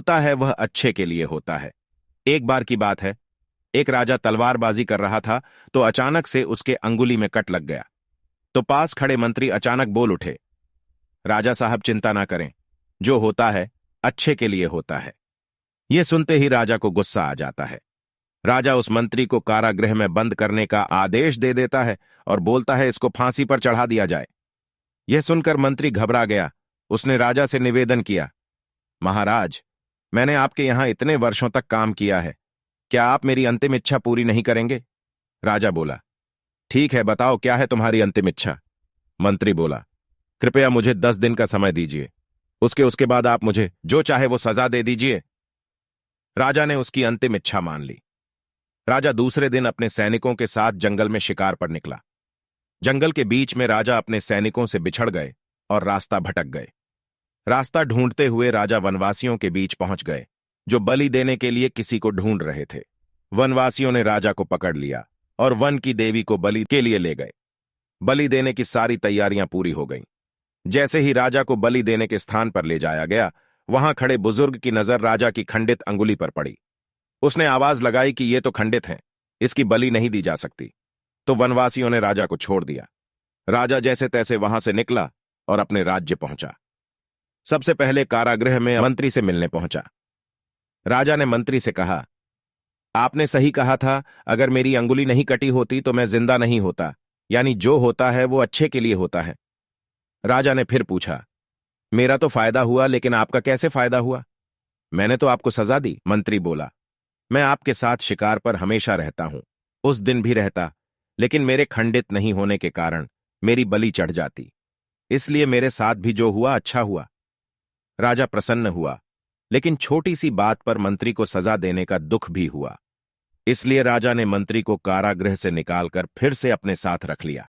होता है वह अच्छे के लिए होता है। एक बार की बात है, एक राजा तलवारबाजी कर रहा था तो अचानक से उसके अंगुली में कट लग गया। तो पास खड़े मंत्री अचानक बोल उठे, राजा साहब चिंता ना करें, जो होता है अच्छे के लिए होता है। यह सुनते ही राजा को गुस्सा आ जाता है। राजा उस मंत्री को कारागृह में बंद करने का आदेश दे देता है और बोलता है इसको फांसी पर चढ़ा दिया जाए। यह सुनकर मंत्री घबरा गया। उसने राजा से निवेदन किया, महाराज, मैंने आपके यहां इतने वर्षों तक काम किया है, क्या आप मेरी अंतिम इच्छा पूरी नहीं करेंगे? राजा बोला, ठीक है, बताओ क्या है तुम्हारी अंतिम इच्छा? मंत्री बोला, कृपया मुझे 10 दिन का समय दीजिए, उसके बाद आप मुझे जो चाहे वो सजा दे दीजिए। राजा ने उसकी अंतिम इच्छा मान ली। राजा दूसरे दिन अपने सैनिकों के साथ जंगल में शिकार पर निकला। जंगल के बीच में राजा अपने सैनिकों से बिछड़ गए और रास्ता भटक गए। रास्ता ढूंढते हुए राजा वनवासियों के बीच पहुंच गए, जो बलि देने के लिए किसी को ढूंढ रहे थे। वनवासियों ने राजा को पकड़ लिया और वन की देवी को बलि के लिए ले गए। बलि देने की सारी तैयारियां पूरी हो गईं। जैसे ही राजा को बलि देने के स्थान पर ले जाया गया, वहां खड़े बुजुर्ग की नजर राजा की खंडित अंगुली पर पड़ी। उसने आवाज लगाई कि ये तो खंडित है, इसकी बलि नहीं दी जा सकती। तो वनवासियों ने राजा को छोड़ दिया। राजा जैसे तैसे वहां से निकला और अपने राज्य पहुंचा। सबसे पहले कारागृह में मंत्री से मिलने पहुंचा। राजा ने मंत्री से कहा, आपने सही कहा था, अगर मेरी अंगुली नहीं कटी होती तो मैं जिंदा नहीं होता, यानी जो होता है वो अच्छे के लिए होता है। राजा ने फिर पूछा, मेरा तो फायदा हुआ, लेकिन आपका कैसे फायदा हुआ? मैंने तो आपको सजा दी। मंत्री बोला, मैं आपके साथ शिकार पर हमेशा रहता हूं, उस दिन भी रहता, लेकिन मेरे खंडित नहीं होने के कारण मेरी बलि चढ़ जाती, इसलिए मेरे साथ भी जो हुआ अच्छा हुआ। राजा प्रसन्न हुआ, लेकिन छोटी सी बात पर मंत्री को सजा देने का दुख भी हुआ। इसलिए राजा ने मंत्री को कारागृह से निकालकर फिर से अपने साथ रख लिया।